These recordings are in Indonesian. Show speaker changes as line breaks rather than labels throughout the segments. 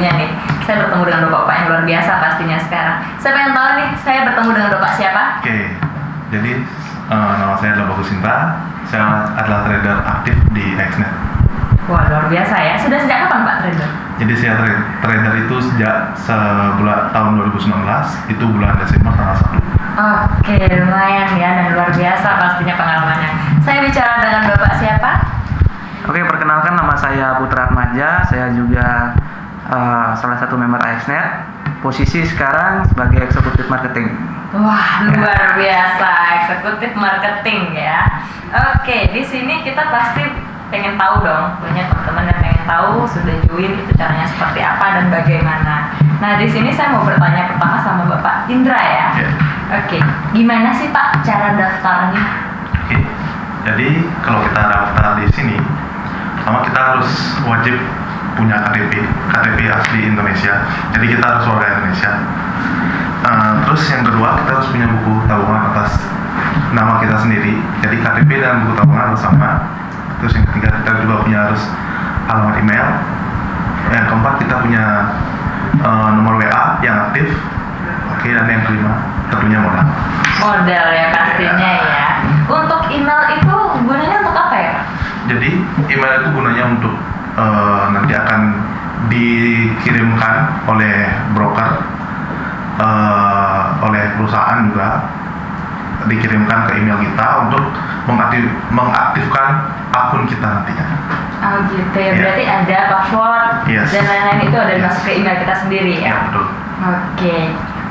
waktunya nih. Saya bertemu dengan Bapak yang luar biasa pastinya sekarang. Saya pengen tahu nih, saya bertemu dengan Bapak siapa?
Oke, jadi nama saya adalah Bagus Sinta. Saya adalah trader aktif di XNet.
Wah, luar biasa ya. Sudah sejak kapan Pak trader?
Jadi saya trader itu sejak tahun 2019, itu bulan Desember tanggal 1.
Oke, lumayan ya dan luar biasa pastinya pengalamannya. Saya bicara dengan Bapak siapa?
Oke, perkenalkan nama saya Putra Atmaja. Saya juga salah satu member XNet. Posisi sekarang sebagai eksekutif marketing.
Wah, luar biasa, eksekutif marketing ya. Oke, di sini kita pasti pengen tahu dong, banyak teman-teman yang pengen tahu sudah join itu caranya seperti apa dan bagaimana. Nah, di sini saya mau bertanya pertama sama Bapak Indra ya.
Yeah.
Oke, gimana sih Pak cara daftarnya?
Oke, jadi kalau kita daftar di sini, pertama kita harus wajib punya KTP asli Indonesia. Jadi kita harus warga Indonesia. Terus yang kedua kita harus punya buku tabungan atas nama kita sendiri. Jadi KTP dan buku tabungan harus sama. Terus yang ketiga kita juga harus alamat email. Yang keempat kita punya nomor WA yang aktif. Oke, dan yang kelima tentunya modal.
Modal ya pastinya ya. Untuk email itu gunanya untuk apa ya Pak?
Jadi email itu gunanya untuk nanti akan dikirimkan oleh broker, oleh perusahaan juga dikirimkan ke email kita untuk mengaktifkan akun kita nantinya.
Oh gitu ya,
Yeah.
berarti ada password
Yes.
dan lain-lain itu ada
Yes.
masuk ke email kita sendiri ya?
Ya, betul.
Oke,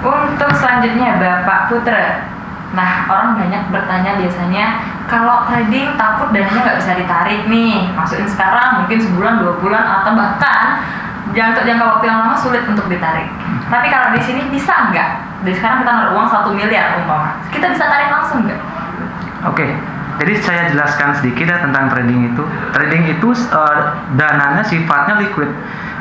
untuk selanjutnya Bapak Putra. Nah, orang banyak bertanya biasanya, kalau trading takut dananya nggak bisa ditarik nih, masukin sekarang mungkin sebulan, 2 bulan, atau bahkan jangka waktu yang lama sulit untuk ditarik. Tapi kalau di sini bisa nggak? Dari sekarang kita naruh uang 1 miliar umpama, kita bisa tarik langsung nggak?
Oke, jadi saya jelaskan sedikit ya tentang trading itu. Trading itu dananya sifatnya liquid.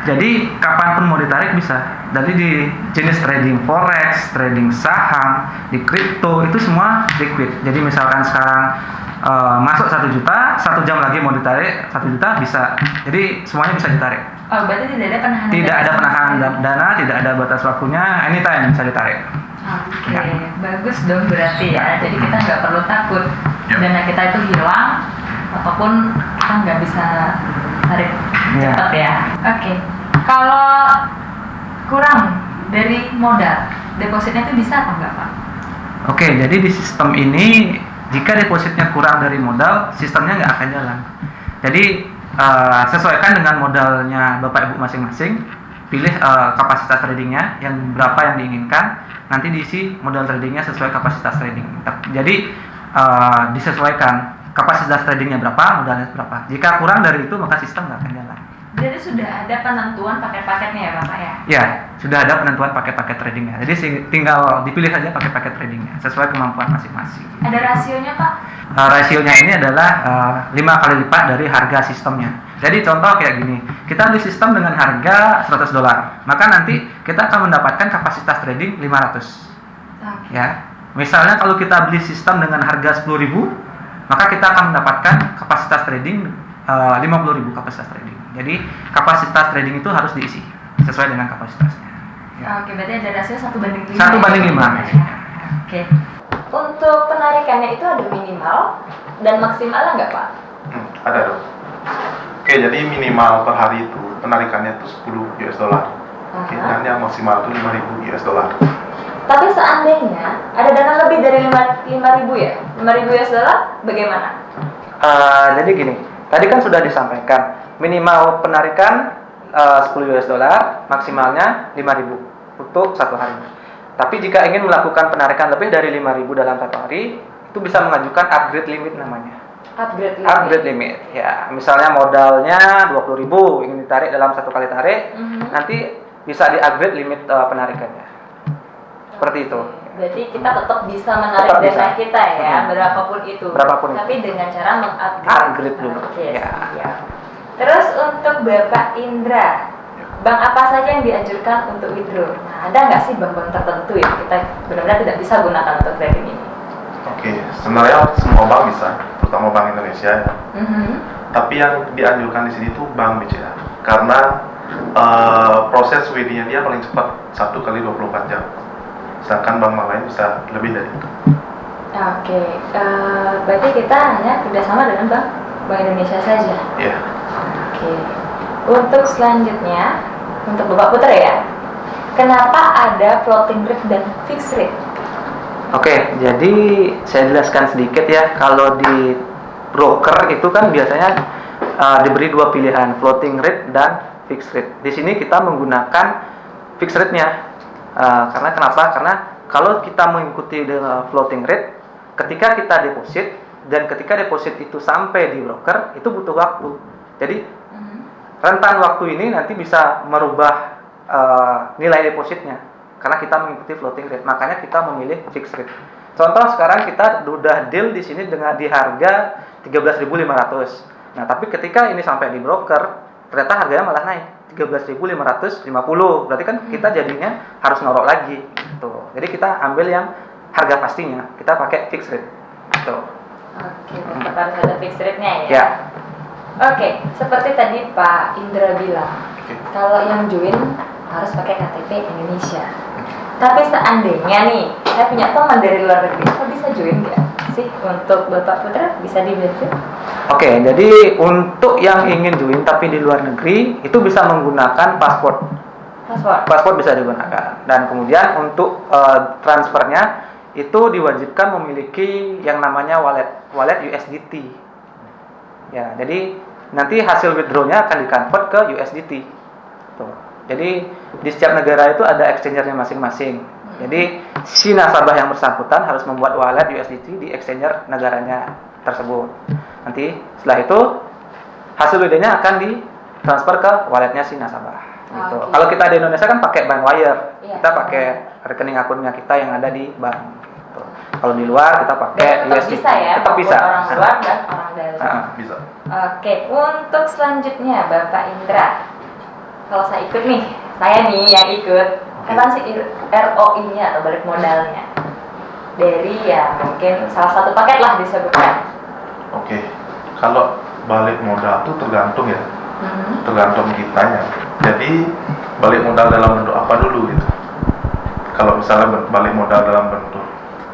Jadi kapanpun mau ditarik bisa. Jadi di jenis trading forex, trading saham, di kripto itu semua liquid. Jadi misalkan sekarang masuk 1 juta, 1 jam lagi mau ditarik 1 juta bisa. Jadi semuanya bisa ditarik.
Oh, berarti tidak ada penahanan.
Tidak ada penahanan dana, tidak ada batas waktunya, anytime bisa ditarik.
Oke,
Ya.
bagus dong berarti ya. Jadi kita nggak perlu takut
Ya.
dana kita itu hilang ataupun kita nggak bisa tarik
Ya.
cepat ya. Oke, kalau kurang dari modal, depositnya itu bisa apa enggak Pak?
Oke, jadi di sistem ini jika depositnya kurang dari modal, sistemnya nggak akan jalan. Jadi sesuaikan dengan modalnya Bapak Ibu masing-masing, pilih kapasitas tradingnya yang berapa yang diinginkan, nanti diisi modal tradingnya sesuai kapasitas trading. Jadi disesuaikan kapasitas tradingnya berapa, modalnya berapa. Jika kurang dari itu maka sistem nggak akan jalan.
Jadi sudah ada penentuan paket-paketnya ya Bapak ya?
Ya, sudah ada penentuan paket-paket tradingnya. Jadi tinggal dipilih saja paket-paket tradingnya sesuai kemampuan masing-masing.
Ada rasionya Pak?
Rasionya ini adalah 5 kali lipat dari harga sistemnya. Jadi contoh kayak gini, kita beli sistem dengan harga $100, maka nanti kita akan mendapatkan kapasitas trading 500.
Oke.
Ya, misalnya kalau kita beli sistem dengan harga 10.000, maka kita akan mendapatkan kapasitas trading 50.000 kapasitas trading. Jadi kapasitas trading itu harus diisi sesuai dengan kapasitasnya. Ya.
Oke, berarti ada rasio 1:5.
1:5.
Oke. Untuk penarikannya itu ada minimal dan maksimalnya nggak Pak?
Ada dong. Oke, jadi minimal per hari itu penarikannya itu $10. Oke, dan yang maksimal itu $5.000.
Tapi seandainya ada dana lebih dari 5.000 ya? $5.000 bagaimana?
Jadi gini, tadi kan sudah disampaikan minimal penarikan $10, maksimalnya 5.000 untuk 1 hari. Tapi jika ingin melakukan penarikan lebih dari 5.000 dalam 1 hari, itu bisa mengajukan upgrade limit namanya. Upgrade limit. Ya, misalnya modalnya 20.000 ingin ditarik dalam 1 kali tarik, nanti bisa di-upgrade limit penarikannya. Seperti itu.
Berarti kita tetap bisa menarik
Tetap bisa.
dana kita ya, berapapun itu.
Berapapun itu.
Tapi dengan cara
Upgrade dulu.
Oke,
Ya.
siap. Terus untuk Bapak Indra, bank apa saja yang dianjurkan untuk withdraw? Nah, ada nggak sih bank-bank tertentu yang kita benar-benar tidak bisa gunakan untuk trading ini?
Oke, sebenarnya semua bank bisa, terutama Bank Indonesia ya. Tapi yang dianjurkan di sini tuh Bank BCA, karena proses WD-nya dia paling cepat 1 kali 24 jam. Sedangkan bank lain bisa lebih dari itu.
Oke, berarti kita hanya kerjasama dengan Bank Indonesia saja.
Iya.
Oke, untuk selanjutnya, untuk Bapak Putra ya, kenapa ada floating rate dan fixed rate?
Oke, jadi saya jelaskan sedikit ya. Kalau di broker itu kan biasanya diberi dua pilihan, floating rate dan fixed rate. Di sini kita menggunakan fixed rate-nya. Karena kenapa? Karena kalau kita mengikuti dengan floating rate, ketika kita deposit dan ketika deposit itu sampai di broker, itu butuh waktu. Jadi rentan waktu ini nanti bisa merubah nilai depositnya karena kita mengikuti floating rate. Makanya kita memilih fixed rate. Contoh sekarang kita udah deal di sini dengan di harga 13.500. Nah, tapi ketika ini sampai di broker, ternyata harganya malah naik 13.550. Berarti kan kita jadinya harus norok lagi gitu. Jadi kita ambil yang harga pastinya, kita pakai fixed rate. Gitu.
Oke, tetap harus ada fixed rate-nya ya.
Ya.
Oke, seperti tadi Pak Indra bilang, kalau yang join harus pakai KTP Indonesia. Tapi seandainya nih, saya punya teman dari luar negeri, kok bisa join nggak sih? Untuk Bapak Putra bisa dibantu?
Oke, jadi untuk yang ingin join tapi di luar negeri itu bisa menggunakan paspor. Paspor bisa digunakan. Dan kemudian untuk transfernya itu diwajibkan memiliki yang namanya wallet USDT. Ya, jadi nanti hasil withdrawnya akan dikonvert ke USDT. Tuh. Jadi di setiap negara itu ada exchangernya masing-masing. Jadi si nasabah yang bersangkutan harus membuat wallet USDT di exchanger negaranya tersebut. Nanti setelah itu hasil withdrawnya akan ditransfer ke walletnya si nasabah. Gitu.
Okay.
Kalau kita di Indonesia kan pakai bank wire,
Iya.
kita pakai rekening akunnya kita yang ada di bank. Gitu. Kalau di luar kita pakai
Dan tetap
USDT.
bisa ya,
Tetap
maupun
bisa.
orang luar dan orang dalam.
Bisa.
Oke, untuk selanjutnya Bapak Indra, kalau saya ikut nih, yang ikut, kapan sih ROI-nya atau balik modalnya? Dari ya mungkin salah satu paket lah disebutkan.
Oke. Kalau balik modal itu tergantung ya. Tergantung kitanya. Jadi balik modal dalam bentuk apa dulu gitu. Kalau misalnya balik modal dalam bentuk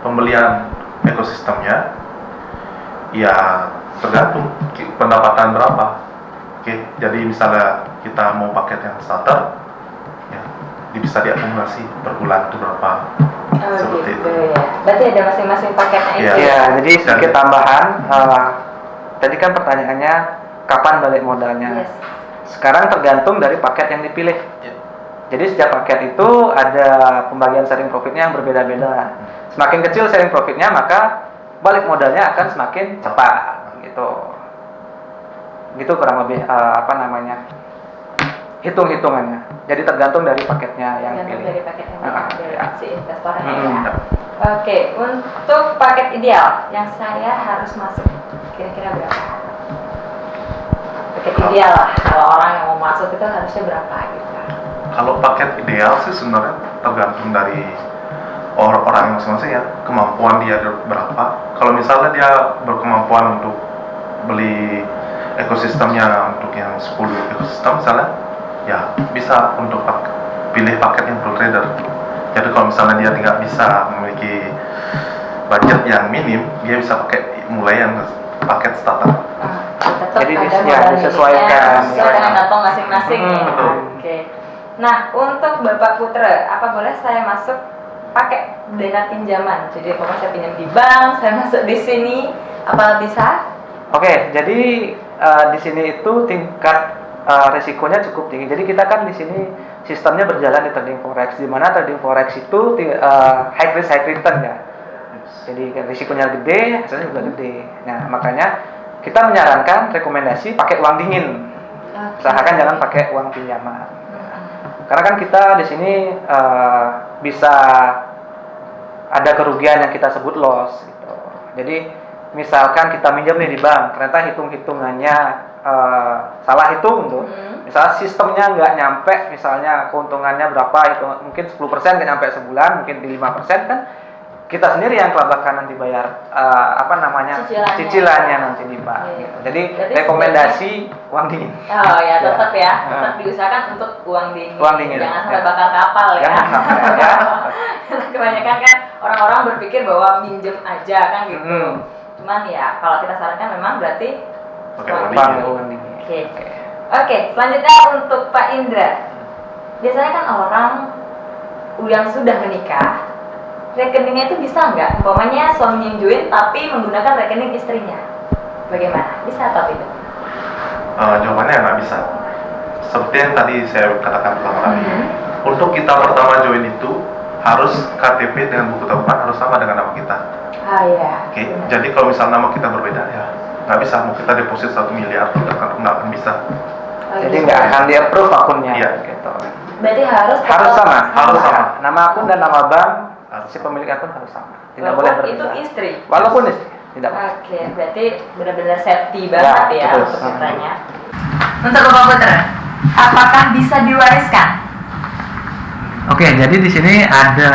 pembelian ekosistemnya, ya tergantung pendapatan berapa. Oke, jadi misalnya kita mau paket yang starter, ya bisa diakumulasi per bulan itu berapa. Seperti
gitu
itu.
ya. Berarti ada masing-masing paketnya itu.
Iya.
Ya, jadi sedikit tambahan. Tadi kan pertanyaannya kapan balik modalnya.
Yes.
Sekarang tergantung dari paket yang dipilih.
Ya.
Jadi setiap paket itu ada pembagian sharing profitnya yang berbeda-beda. Semakin kecil sharing profitnya, maka balik modalnya akan semakin cepat. Gitu kurang lebih hitung-hitungannya. Jadi tergantung dari paketnya yang
Tergantung
dipilih.
dari paket yang
Ah,
diambil
ya.
si investornya
Hmm.
ya. Oke, untuk paket ideal yang saya harus masuk kira-kira berapa? Paket ideal lah, kalau orang yang mau masuk itu harusnya berapa gitu.
Kalau paket ideal sih sebenarnya tergantung dari orang yang masing-masing ya, kemampuan dia berapa. Kalau misalnya dia berkemampuan untuk beli ekosistemnya untuk yang 10 ekosistem misalnya, ya bisa untuk pilih paket yang pro trader. Jadi kalau misalnya dia tidak bisa memiliki budget yang minim, dia bisa pakai mulai yang paket starter.
Tetap
Jadi
ada
ya,
modal
disesuaikan.
minimnya, sesuai dengan kantong masing-masing ya.
betul.
Oke. Nah, untuk Bapak Putra, apa boleh saya masuk pakai dana pinjaman? Jadi kalau saya pinjam di bank, saya masuk di sini, apa bisa?
Oke, jadi di sini itu tingkat resikonya cukup tinggi. Jadi kita kan di sini sistemnya berjalan di trading forex, di mana trading forex itu high risk high return ya. Jadi risikonya gede, hasilnya juga gede. Nah, makanya kita menyarankan rekomendasi pakai uang dingin. Usahakan jangan pakai uang pinjaman. Karena kan kita di sini bisa ada kerugian yang kita sebut loss gitu. Jadi misalkan kita minjam nih di bank, ternyata hitung-hitungannya salah hitung tuh. Misalnya sistemnya nggak nyampe, misalnya keuntungannya berapa, itu mungkin 10% nggak nyampe sebulan, mungkin di 5% kan kita sendiri yang kelabakan nanti bayar cicilannya nanti nih Pak.
Iya.
Jadi
Berarti
rekomendasi uang dingin.
Oh ya, tetap ya,
Ya.
tetap diusahakan untuk uang dingin.
Uang dingin.
Jangan sampai
Ya.
bakar kapal ya.
Jangan sampai ya.
Karena kebanyakan kan orang-orang berpikir bahwa minjem aja kan gitu.
Hmm.
Cuman ya kalau kita sarankan memang berarti
Oke,
uang
uang
Bang,
dingin.
uang dingin.
Oke, selanjutnya untuk Pak Indra. Biasanya kan orang yang sudah menikah, rekeningnya itu bisa nggak? Umpamanya suaminya yang join tapi menggunakan rekening istrinya. Bagaimana? Bisa atau tidak?
Jawabannya nggak bisa. Seperti yang tadi saya katakan pertama kali.
Mhm.
Untuk kita pertama join itu harus KTP dengan buku tabungan harus sama dengan nama kita.
Ah ya.
Oke. Jadi kalau misalnya nama kita berbeda ya nggak bisa. Mau kita deposit 1 miliar nggak akan bisa.
Jadi nggak akan di approve akunnya.
Iya.
Gitu.
Berarti harus
Sama.
Harus sama.
Nama akun dan nama bank
Harus
si
sama.
pemilik akun harus sama. Tidak
Walaupun
boleh
itu
berbeda.
istri.
Walaupun istri tidak boleh.
Oke, berarti benar-benar safety banget ya
betul.
untuk putranya. Untuk Bapak Putra, apakah bisa diwariskan?
Oke, jadi di sini ada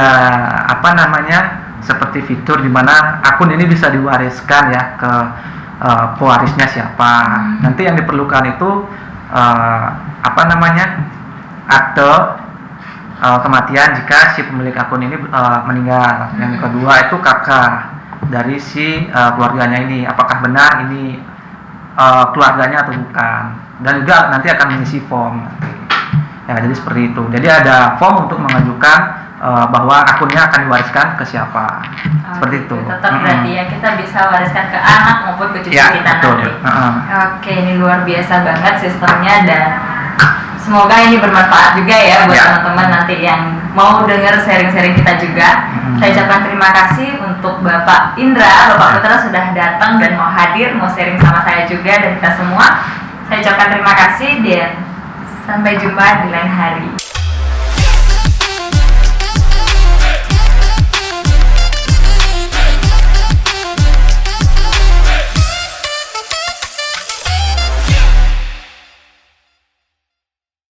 seperti fitur di mana akun ini bisa diwariskan ya ke pewarisnya siapa. Nanti yang diperlukan itu akte kematian jika si pemilik akun ini meninggal. Yang kedua itu kakak dari si keluarganya ini, apakah benar ini keluarganya atau bukan. Dan juga nanti akan mengisi form. Ya, jadi seperti itu. Jadi ada form untuk mengajukan bahwa akunnya akan diwariskan ke siapa. Seperti itu.
Tetap berarti ya kita bisa wariskan ke anak maupun ke cucu
Ya,
kita
betul.
nanti. Oke, ini luar biasa banget sistemnya dan semoga ini bermanfaat juga ya buat
Ya.
teman-teman nanti yang mau dengar sharing-sharing kita juga. Saya ucapkan terima kasih untuk Bapak Indra, Bapak Putra sudah datang dan mau hadir, mau sharing sama saya juga dan kita semua. Saya ucapkan terima kasih dan sampai jumpa di lain hari.